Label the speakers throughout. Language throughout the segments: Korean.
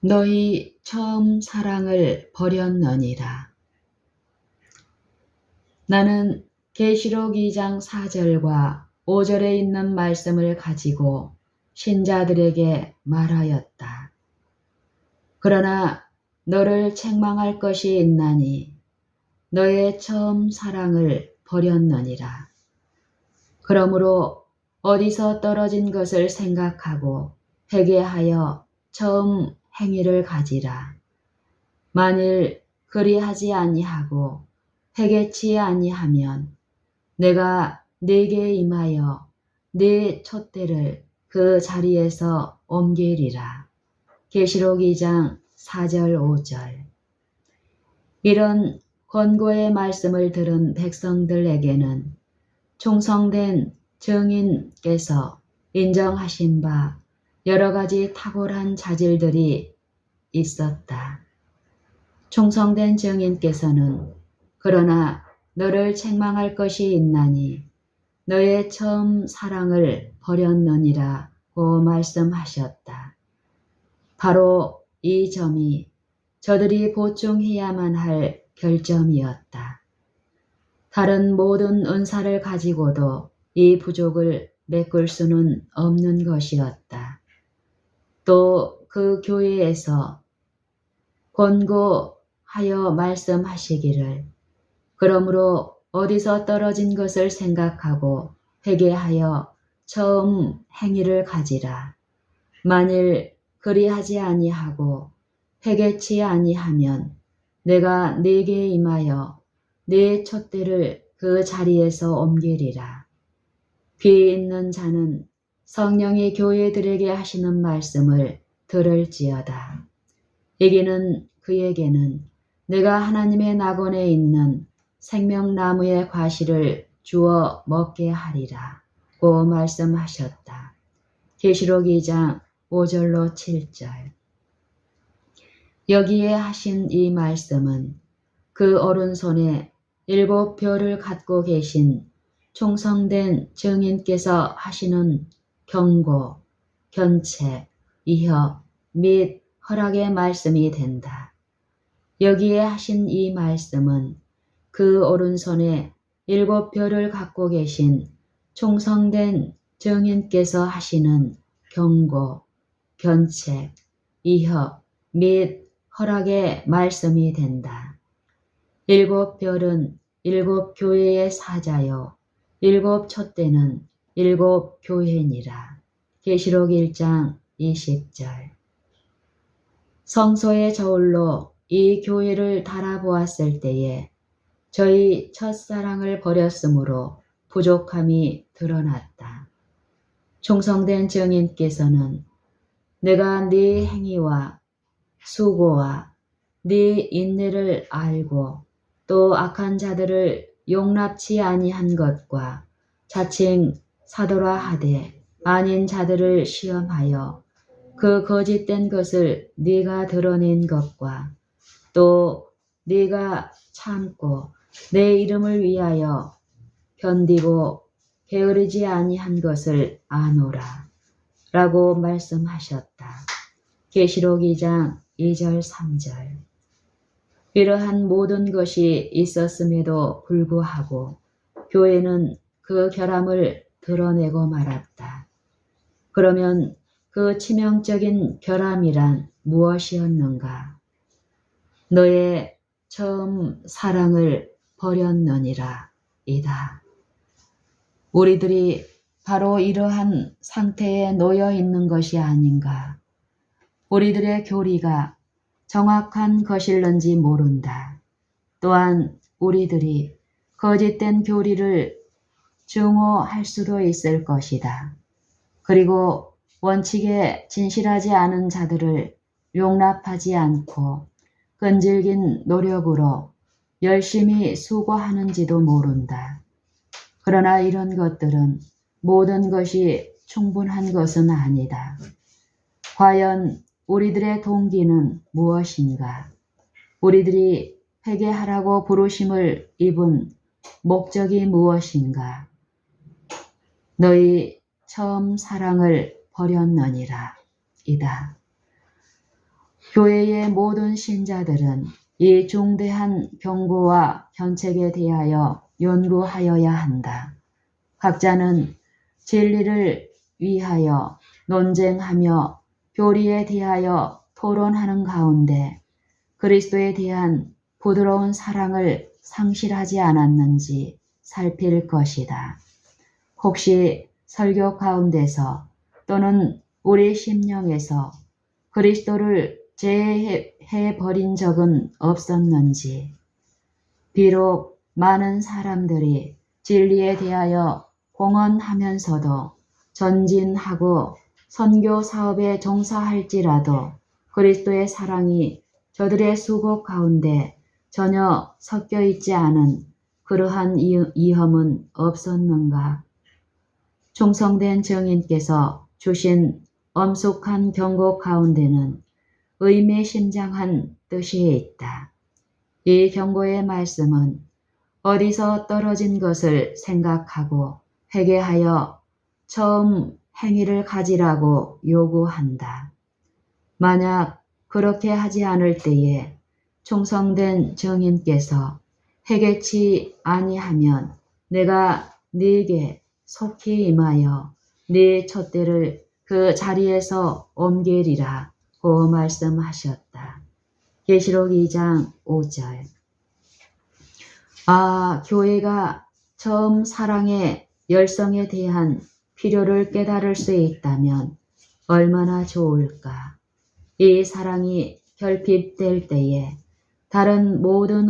Speaker 1: 너희 처음 사랑을 버렸느니라. 나는 계시록 2장 4절과 5절에 있는 말씀을 가지고 신자들에게 말하였다. 그러나 너를 책망할 것이 있나니 너의 처음 사랑을 버렸느니라. 그러므로 어디서 떨어진 것을 생각하고 회개하여 처음 행위를 가지라. 만일 그리하지 아니하고 회개치 아니하면 내가 네게 임하여 네 촛대를 그 자리에서 옮기리라. 계시록 2장 4절 5절. 이런 권고의 말씀을 들은 백성들에게는 충성된 증인께서 인정하신 바 여러 가지 탁월한 자질들이 있었다. 충성된 증인께서는 그러나 너를 책망할 것이 있나니 너의 처음 사랑을 버렸느니라고 말씀하셨다. 바로 이 점이 저들이 보충해야만 할 결점이었다. 다른 모든 은사를 가지고도 이 부족을 메꿀 수는 없는 것이었다. 또 그 교회에서 권고하여 말씀하시기를 그러므로 어디서 떨어진 것을 생각하고 회개하여 처음 행위를 가지라. 만일 그리하지 아니하고 회개치 아니하면 내가 네게 임하여 네 촛대를 그 자리에서 옮기리라. 귀 있는 자는 성령이 교회들에게 하시는 말씀을 들을지어다. 이기는 그에게는 내가 하나님의 낙원에 있는 생명나무의 과실을 주어 먹게 하리라 고 말씀하셨다. 계시록 2장 5절로 7절. 여기에 하신 이 말씀은 그 오른손에 7별을 갖고 계신 충성된 증인께서 하시는 경고, 견책, 이협 및 허락의 말씀이 된다. 여기에 하신 이 말씀은 그 오른손에 7별을 갖고 계신 충성된 증인께서 하시는 경고, 견책, 이협 및 허락의 말씀이 된다. 7별은 7교회의 사자요 7촛대는 7교회니라. 계시록 1장 20절. 성소의 저울로 이 교회를 달아보았을 때에 저희 첫사랑을 버렸으므로 부족함이 드러났다. 충성된 증인께서는 내가 네 행위와 수고와 네 인내를 알고 또 악한 자들을 용납치 아니한 것과 자칭 사도라 하되 아닌 자들을 시험하여 그 거짓된 것을 네가 드러낸 것과 또 네가 참고 내 이름을 위하여 견디고 게으르지 아니한 것을 아노라 라고 말씀하셨다. 계시록 2장 2절 3절. 이러한 모든 것이 있었음에도 불구하고 교회는 그 결함을 드러내고 말았다. 그러면 그 치명적인 결함이란 무엇이었는가? 너의 처음 사랑을 버렸느니라 이다. 우리들이 바로 이러한 상태에 놓여 있는 것이 아닌가? 우리들의 교리가 정확한 것일는지 모른다. 또한 우리들이 거짓된 교리를 증오할 수도 있을 것이다. 그리고 원칙에 진실하지 않은 자들을 용납하지 않고 끈질긴 노력으로 열심히 수고하는지도 모른다. 그러나 이런 것들은 모든 것이 충분한 것은 아니다. 과연 우리들의 동기는 무엇인가? 우리들이 회개하라고 부르심을 입은 목적이 무엇인가? 너희 처음 사랑을 버렸느니라 이다. 교회의 모든 신자들은 이 중대한 경고와 견책에 대하여 연구하여야 한다. 각자는 진리를 위하여 논쟁하며 교리에 대하여 토론하는 가운데 그리스도에 대한 부드러운 사랑을 상실하지 않았는지 살필 것이다. 혹시 설교 가운데서 또는 우리 심령에서 그리스도를 제해버린 적은 없었는지, 비록 많은 사람들이 진리에 대하여 공언하면서도 전진하고 선교 사업에 종사할지라도 그리스도의 사랑이 저들의 수고 가운데 전혀 섞여 있지 않은 그러한 위험은 없었는가? 충성된 증인께서 주신 엄숙한 경고 가운데는 의미심장한 뜻이 있다. 이 경고의 말씀은 어디서 떨어진 것을 생각하고 회개하여 처음 행위를 가지라고 요구한다. 만약 그렇게 하지 않을 때에 충성된 증인께서 회개치 아니하면 내가 네게 속히 임하여 네 촛대를 그 자리에서 옮기리라 고 말씀하셨다. 계시록 2장 5절. 교회가 처음 사랑의 열성에 대한 필요를 깨달을 수 있다면 얼마나 좋을까. 이 사랑이 결핍될 때에 다른 모든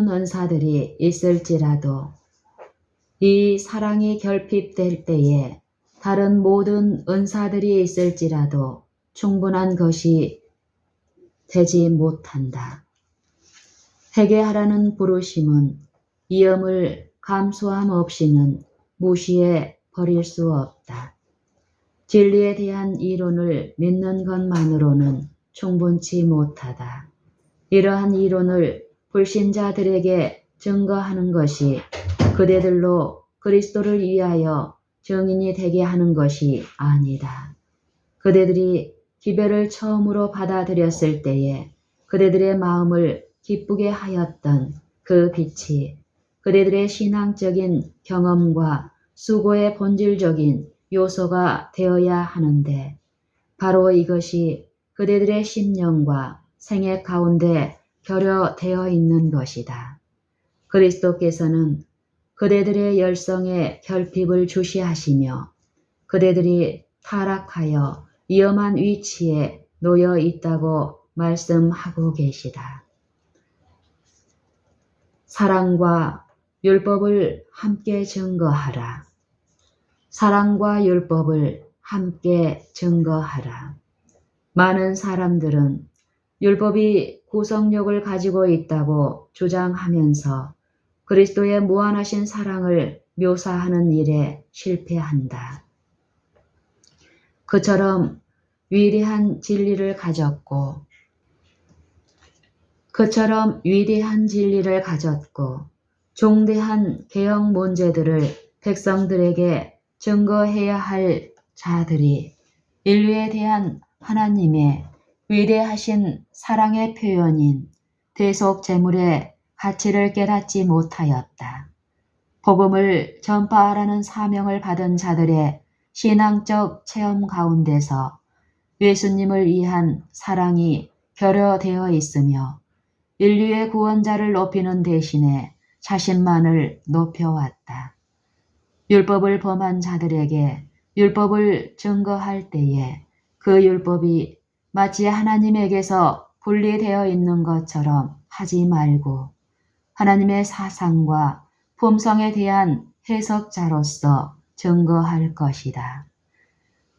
Speaker 1: 은사들이 있을지라도 이 사랑이 결핍될 때에 다른 모든 은사들이 있을지라도 충분한 것이 되지 못한다. 회개하라는 부르심은 위험을 감수함 없이는 무시해 버릴 수 없다. 진리에 대한 이론을 믿는 것만으로는 충분치 못하다. 이러한 이론을 불신자들에게 증거하는 것이 그대들로 그리스도를 위하여 증인이 되게 하는 것이 아니다. 그대들이 기별을 처음으로 받아들였을 때에 그대들의 마음을 기쁘게 하였던 그 빛이 그대들의 신앙적인 경험과 수고의 본질적인 요소가 되어야 하는데 바로 이것이 그대들의 심령과 생애 가운데 결여되어 있는 것이다. 그리스도께서는 그대들의 열성에 결핍을 주시하시며 그대들이 타락하여 위험한 위치에 놓여 있다고 말씀하고 계시다. 사랑과 율법을 함께 증거하라. 사랑과 율법을 함께 증거하라. 많은 사람들은 율법이 구속력을 가지고 있다고 주장하면서 그리스도의 무한하신 사랑을 묘사하는 일에 실패한다. 그처럼 위대한 진리를 가졌고 중대한 개혁 문제들을 백성들에게 증거해야 할 자들이 인류에 대한 하나님의 위대하신 사랑의 표현인 대속 제물의 가치를 깨닫지 못하였다. 복음을 전파하라는 사명을 받은 자들의 신앙적 체험 가운데서 예수님을 위한 사랑이 결여되어 있으며 인류의 구원자를 높이는 대신에 자신만을 높여왔다. 율법을 범한 자들에게 율법을 증거할 때에 그 율법이 마치 하나님에게서 분리되어 있는 것처럼 하지 말고 하나님의 사상과 품성에 대한 해석자로서 증거할 것이다.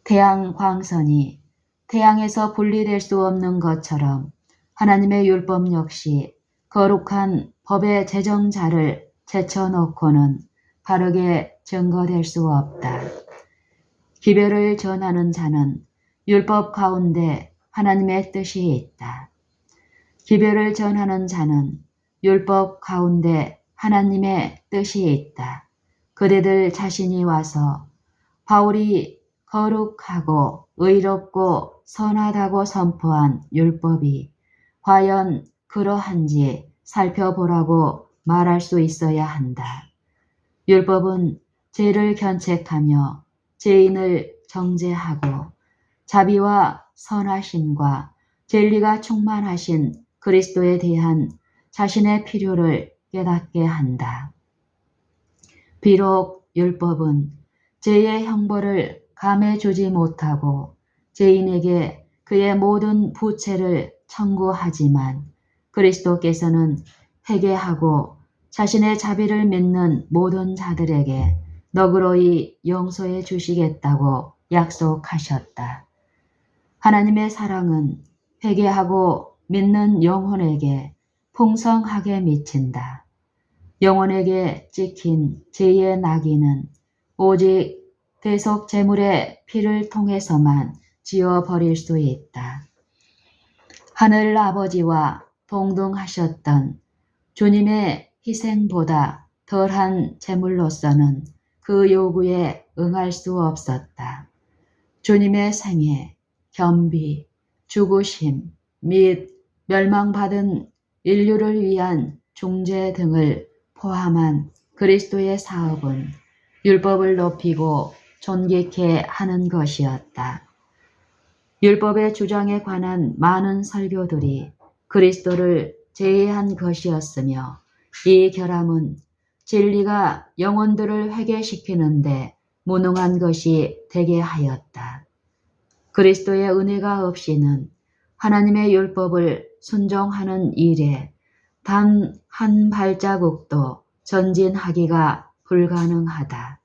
Speaker 1: 태양 광선이 태양에서 분리될 수 없는 것처럼 하나님의 율법 역시 거룩한 법의 제정자를 제쳐놓고는 바르게 증거될 수 없다. 기별을 전하는 자는 율법 가운데 하나님의 뜻이 있다. 기별을 전하는 자는 율법 가운데 하나님의 뜻이 있다. 그대들 자신이 와서 바울이 거룩하고 의롭고 선하다고 선포한 율법이 과연 그러한지 살펴보라고 말할 수 있어야 한다. 율법은 죄를 견책하며 죄인을 정죄하고 자비와 선하심과 진리가 충만하신 그리스도에 대한 자신의 필요를 깨닫게 한다. 비록 율법은 죄의 형벌을 감해주지 못하고 죄인에게 그의 모든 부채를 청구하지만 그리스도께서는 회개하고 자신의 자비를 믿는 모든 자들에게 너그러이 용서해 주시겠다고 약속하셨다. 하나님의 사랑은 회개하고 믿는 영혼에게 풍성하게 미친다. 영혼에게 찍힌 죄의 낙인은 오직 대속 제물의 피를 통해서만 지워버릴 수 있다. 하늘 아버지와 동등하셨던 주님의 희생보다 덜한 제물로서는 그 요구에 응할 수 없었다. 주님의 생애, 겸비, 죽으심 및 멸망받은 인류를 위한 중재 등을 포함한 그리스도의 사업은 율법을 높이고 존귀케 하는 것이었다. 율법의 주장에 관한 많은 설교들이 그리스도를 제외한 것이었으며 이 결함은 진리가 영혼들을 회개시키는데 무능한 것이 되게 하였다. 그리스도의 은혜가 없이는 하나님의 율법을 순종하는 일에 단 한 발자국도 전진하기가 불가능하다.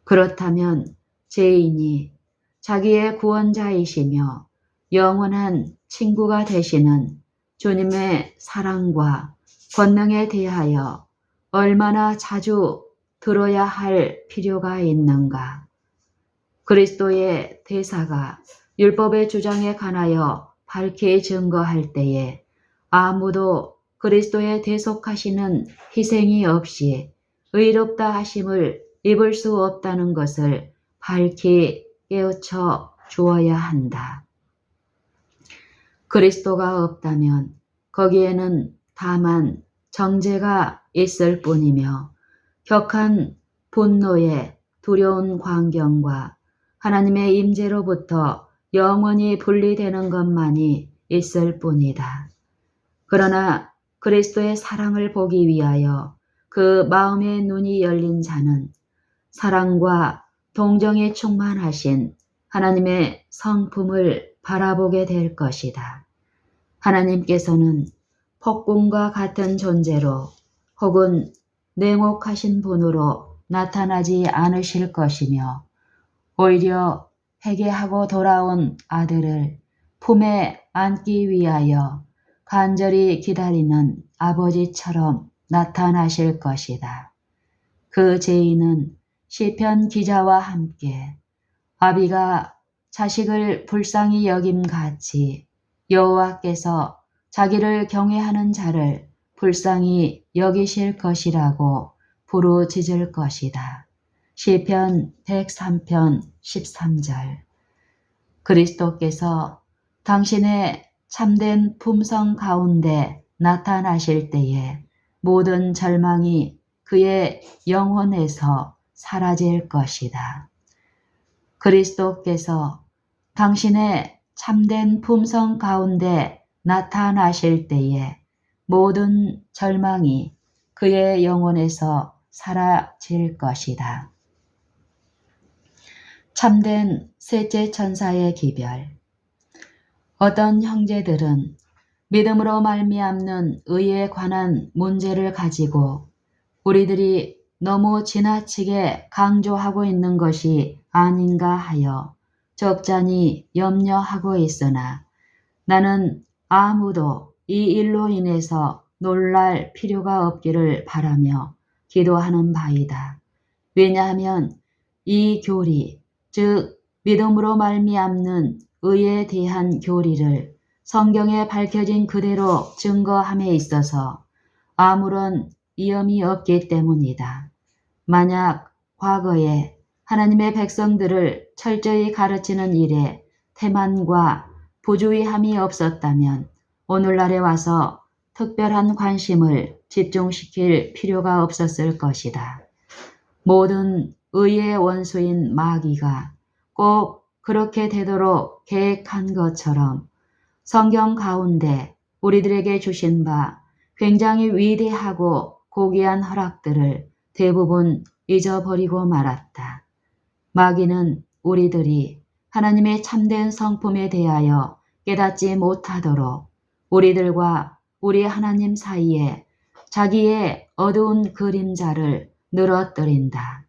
Speaker 1: 그렇다면 죄인이 자기의 구원자이시며 영원한 친구가 되시는 주님의 사랑과 권능에 대하여 얼마나 자주 들어야 할 필요가 있는가. 그리스도의 대사가 율법의 주장에 관하여 밝히 증거할 때에 아무도 그리스도의 대속하시는 희생이 없이 의롭다 하심을 입을 수 없다는 것을 밝히 깨우쳐 주어야 한다. 그리스도가 없다면 거기에는 다만 정죄가 있을 뿐이며 격한 분노의 두려운 광경과 하나님의 임재로부터 영원히 분리되는 것만이 있을 뿐이다. 그러나 그리스도의 사랑을 보기 위하여 그 마음의 눈이 열린 자는 사랑과 동정이 충만하신 하나님의 성품을 바라보게 될 것이다. 하나님께서는 폭군과 같은 존재로 혹은 냉혹하신 분으로 나타나지 않으실 것이며 오히려 회개하고 돌아온 아들을 품에 안기 위하여 간절히 기다리는 아버지처럼 나타나실 것이다. 그 죄인은 시편 기자와 함께 아비가 자식을 불쌍히 여김같이 여호와께서 자기를 경외하는 자를 불쌍히 여기실 것이라고 부르짖을 것이다. 시편 103편 13절. 그리스도께서 당신의 참된 품성 가운데 나타나실 때에 모든 절망이 그의 영혼에서 사라질 것이다. 그리스도께서 당신의 참된 품성 가운데 나타나실 때에 모든 절망이 그의 영혼에서 사라질 것이다. 참된 셋째 천사의 기별. 어떤 형제들은 믿음으로 말미암는 의에 관한 문제를 가지고 우리들이 너무 지나치게 강조하고 있는 것이 아닌가 하여 적잖이 염려하고 있으나 나는 아무도 이 일로 인해서 놀랄 필요가 없기를 바라며 기도하는 바이다. 왜냐하면 이 교리, 즉 믿음으로 말미암는 의에 대한 교리를 성경에 밝혀진 그대로 증거함에 있어서 아무런 위험이 없기 때문이다. 만약 과거에 하나님의 백성들을 철저히 가르치는 일에 태만과 부주의함이 없었다면 오늘날에 와서 특별한 관심을 집중시킬 필요가 없었을 것이다. 모든 의의 원수인 마귀가 꼭 그렇게 되도록 계획한 것처럼 성경 가운데 우리들에게 주신 바 굉장히 위대하고 고귀한 허락들을 대부분 잊어버리고 말았다. 마귀는 우리들이 하나님의 참된 성품에 대하여 깨닫지 못하도록 우리들과 우리 하나님 사이에 자기의 어두운 그림자를 늘어뜨린다.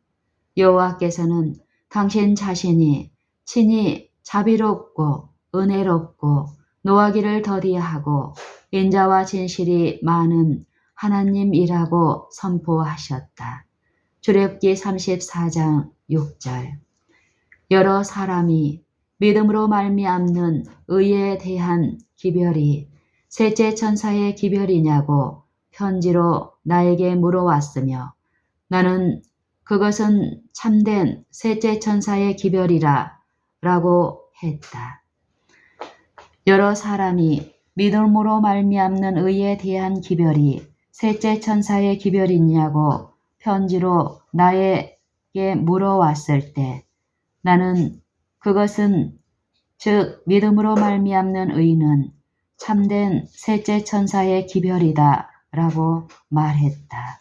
Speaker 1: 여호와께서는 당신 자신이 친히 자비롭고 은혜롭고 노하기를 더디하고 인자와 진실이 많은 하나님이라고 선포하셨다. 출애굽기 34장 6절. 여러 사람이 믿음으로 말미암는 의에 대한 기별이 셋째 천사의 기별이냐고 편지로 나에게 물어왔으며 나는 그것은 참된 셋째 천사의 기별이라 라고 했다. 여러 사람이 믿음으로 말미암는 의에 대한 기별이 셋째 천사의 기별이냐고 편지로 나에게 물어왔을 때 나는 그것은 즉 믿음으로 말미암는 의는 참된 셋째 천사의 기별이다 라고 말했다.